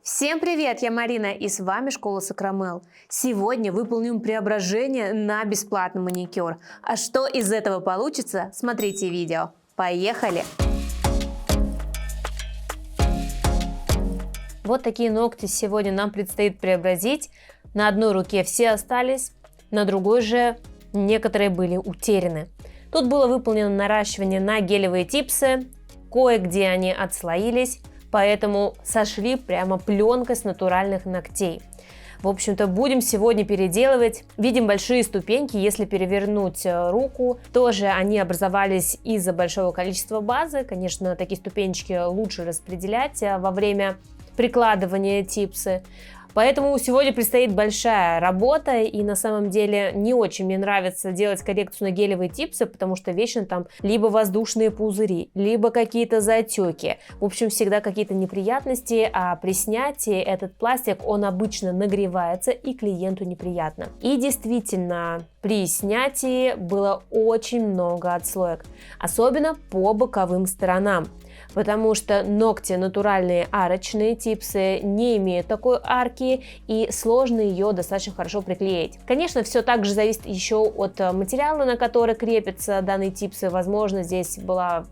Всем привет, я Марина и с вами Школа Сакрамел. Сегодня выполним преображение на бесплатный маникюр. А что из этого получится, смотрите видео. Поехали! Вот такие ногти сегодня нам предстоит преобразить. На одной руке все остались, на другой же некоторые были утеряны. Тут было выполнено наращивание на гелевые типсы, кое-где они отслоились. Поэтому сошли прямо пленкой с натуральных ногтей. В общем-то, будем сегодня переделывать. Видим большие ступеньки, если перевернуть руку. Тоже они образовались из-за большого количества базы. Конечно, такие ступенечки лучше распределять во время прикладывания типсы. Поэтому сегодня предстоит большая работа, и на самом деле не очень мне нравится делать коррекцию на гелевые типсы, потому что вечно там либо воздушные пузыри, либо какие-то затеки. В общем, всегда какие-то неприятности, а при снятии этот пластик, он обычно нагревается, и клиенту неприятно. И действительно, при снятии было очень много отслоек, особенно по боковым сторонам. Потому что ногти натуральные арочные, типсы не имеют такой арки, и сложно ее достаточно хорошо приклеить. Конечно, все также зависит еще от материала, на который крепятся данные типсы. Возможно, здесь была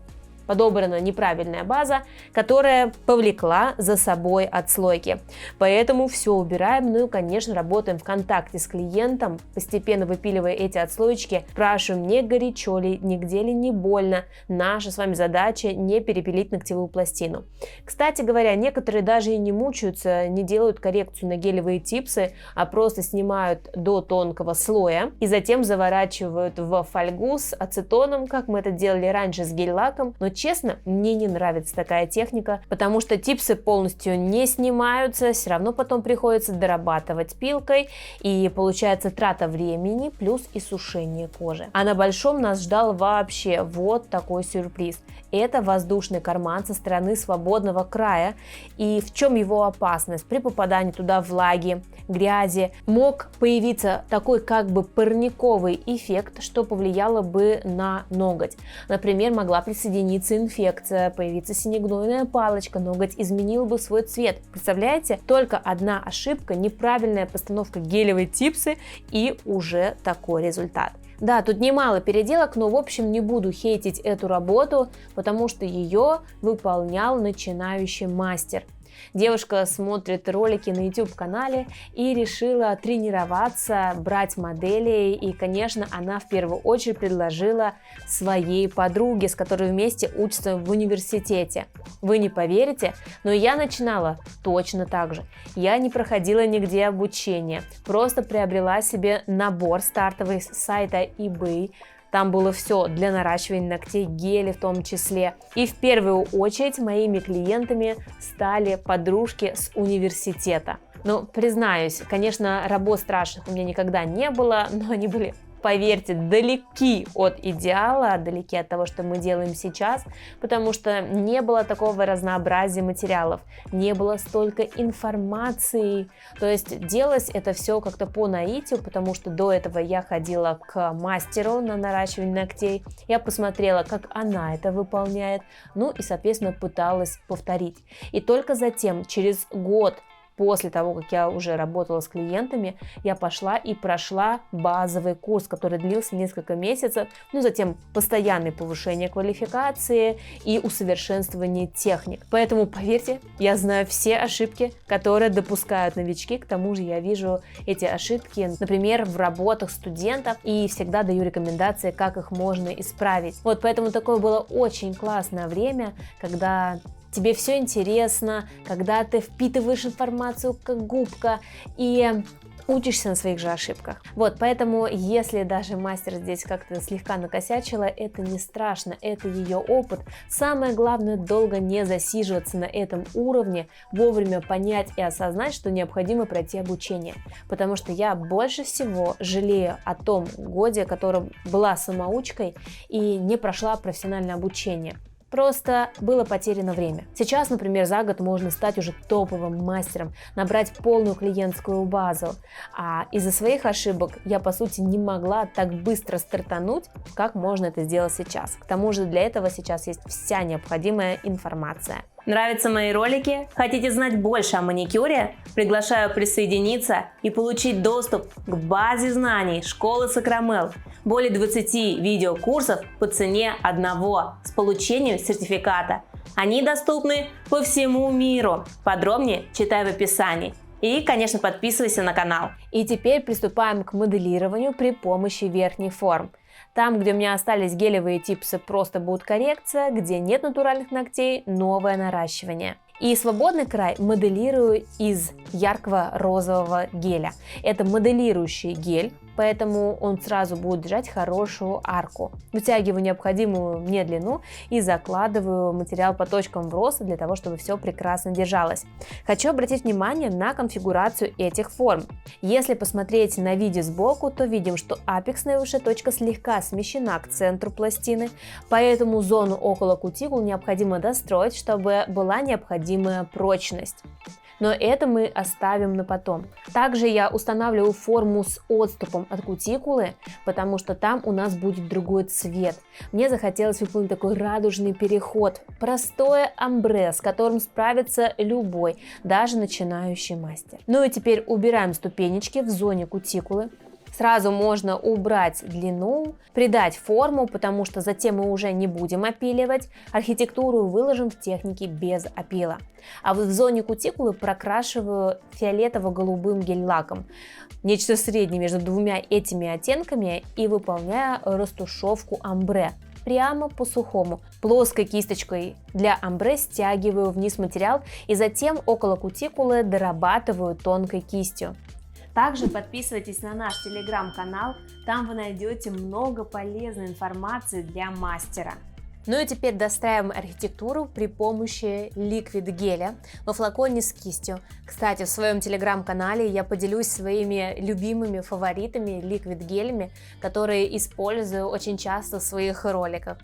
подобрана неправильная база, которая повлекла за собой отслойки. Поэтому все убираем, ну и, конечно, работаем в контакте с клиентом, постепенно выпиливая эти отслоечки, спрашиваем, не горячо ли, нигде ли не больно. Наша с вами задача не перепилить ногтевую пластину. Кстати говоря, некоторые даже и не мучаются, не делают коррекцию на гелевые типсы, а просто снимают до тонкого слоя и затем заворачивают в фольгу с ацетоном, как мы это делали раньше с гель-лаком. Но честно, мне не нравится такая техника, потому что типсы полностью не снимаются, все равно потом приходится дорабатывать пилкой, и получается трата времени плюс и сушение кожи. А на большом нас ждал вообще вот такой сюрприз. Это воздушный карман со стороны свободного края, и в чем его опасность? При попадании туда влаги, грязи мог появиться такой как бы парниковый эффект, что повлияло бы на ноготь. Например, могла присоединиться инфекция, появится синегнойная палочка, ноготь изменил бы свой цвет. Представляете? Только одна ошибка, неправильная постановка гелевой типсы, и уже такой результат. Да, тут немало переделок, но в общем не буду хейтить эту работу, потому что ее выполнял начинающий мастер. Девушка смотрит ролики на YouTube-канале и решила тренироваться, брать модели, и, конечно, она в первую очередь предложила своей подруге, с которой вместе учатся в университете. Вы не поверите, но я начинала точно так же. Я не проходила нигде обучение, просто приобрела себе набор стартовый с сайта eBay. Там было все для наращивания ногтей, гели в том числе. И в первую очередь моими клиентами стали подружки с университета. Ну, признаюсь, конечно, работ страшных у меня никогда не было, но они были, поверьте, далеки от идеала, далеки от того, что мы делаем сейчас, потому что не было такого разнообразия материалов, не было столько информации, то есть делалось это все как-то по наитию, потому что до этого я ходила к мастеру на наращивание ногтей, я посмотрела, как она это выполняет, ну и, соответственно, пыталась повторить. И только затем, через год, после того, как я уже работала с клиентами, я пошла и прошла базовый курс, который длился несколько месяцев, ну, затем постоянное повышение квалификации и усовершенствование техник. Поэтому, поверьте, я знаю все ошибки, которые допускают новички, к тому же я вижу эти ошибки, например, в работах студентов, и всегда даю рекомендации, как их можно исправить. Вот, поэтому такое было очень классное время, когда тебе все интересно, когда ты впитываешь информацию как губка и учишься на своих же ошибках. Вот, поэтому, если даже мастер здесь как-то слегка накосячила, это не страшно, это ее опыт. Самое главное, долго не засиживаться на этом уровне, вовремя понять и осознать, что необходимо пройти обучение. Потому что я больше всего жалею о том годе, которым была самоучкой и не прошла профессиональное обучение. Просто было потеряно время. Сейчас, например, за год можно стать уже топовым мастером, набрать полную клиентскую базу. А из-за своих ошибок я, по сути, не могла так быстро стартануть, как можно это сделать сейчас. К тому же для этого сейчас есть вся необходимая информация. Нравятся мои ролики? Хотите знать больше о маникюре? Приглашаю присоединиться и получить доступ к базе знаний школы Сакрамел. Более 20 видеокурсов по цене одного с получением сертификата. Они доступны по всему миру. Подробнее читай в описании. И, конечно, подписывайся на канал. И теперь приступаем к моделированию при помощи верхних форм. Там, где у меня остались гелевые типсы, просто будет коррекция, где нет натуральных ногтей, новое наращивание. И свободный край моделирую из яркого розового геля. Это моделирующий гель, поэтому он сразу будет держать хорошую арку. Вытягиваю необходимую мне длину и закладываю материал по точкам вброса для того, чтобы все прекрасно держалось. Хочу обратить внимание на конфигурацию этих форм. Если посмотреть на видео сбоку, то видим, что апексная высшая точка слегка смещена к центру пластины, поэтому зону около кутикул необходимо достроить, чтобы была необходимая прочность. Но это мы оставим на потом. Также я устанавливаю форму с отступом от кутикулы, потому что там у нас будет другой цвет. Мне захотелось выполнить такой радужный переход. Простое омбре, с которым справится любой, даже начинающий мастер. Ну и теперь убираем ступенечки в зоне кутикулы. Сразу можно убрать длину, придать форму, потому что затем мы уже не будем опиливать. Архитектуру выложим в технике без опила. А вот в зоне кутикулы прокрашиваю фиолетово-голубым гель-лаком. Нечто среднее между двумя этими оттенками и выполняю растушевку омбре. Прямо по сухому. Плоской кисточкой для омбре стягиваю вниз материал и затем около кутикулы дорабатываю тонкой кистью. Также подписывайтесь на наш телеграм-канал, там вы найдете много полезной информации для мастера. Ну и теперь достраиваем архитектуру при помощи ликвид геля во флаконе с кистью. Кстати, в своем телеграм-канале я поделюсь своими любимыми фаворитами ликвид гелями, которые использую очень часто в своих роликах.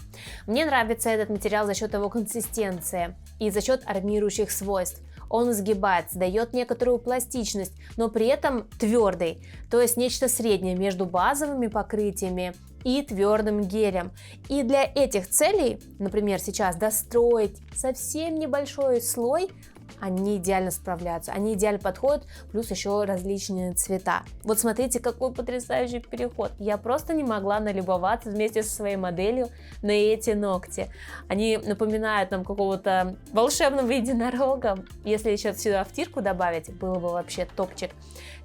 Мне нравится этот материал за счет его консистенции и за счет армирующих свойств. Он сгибается, дает некоторую пластичность, но при этом твердый, то есть нечто среднее между базовыми покрытиями и твердым гелем. И для этих целей, например, сейчас достроить совсем небольшой слой, они идеально справляются, они идеально подходят, плюс еще различные цвета. Вот смотрите, какой потрясающий переход. Я просто не могла налюбоваться вместе со своей моделью на эти ногти. Они напоминают нам какого-то волшебного единорога. Если еще сюда втирку добавить, было бы вообще топчик.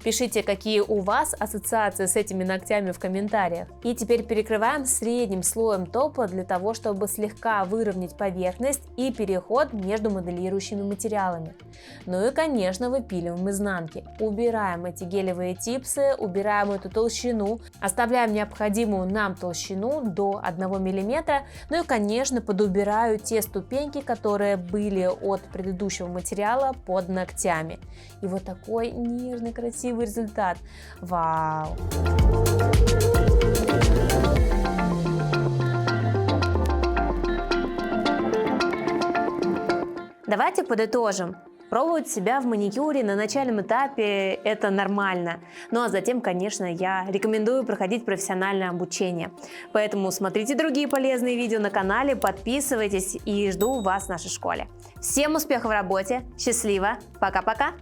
Пишите, какие у вас ассоциации с этими ногтями в комментариях. И теперь перекрываем средним слоем топа для того, чтобы слегка выровнять поверхность и переход между моделирующими материалами. Ну и, конечно, выпиливаем изнанки. Убираем эти гелевые типсы, убираем эту толщину, оставляем необходимую нам толщину до 1 мм. Ну и, конечно, подубираю те ступеньки, которые были от предыдущего материала под ногтями. И вот такой нежный, красивый результат. Вау! Давайте подытожим. Пробовать себя в маникюре на начальном этапе – это нормально. Ну а затем, конечно, я рекомендую проходить профессиональное обучение. Поэтому смотрите другие полезные видео на канале, подписывайтесь и жду вас в нашей школе. Всем успехов в работе, счастливо, пока-пока!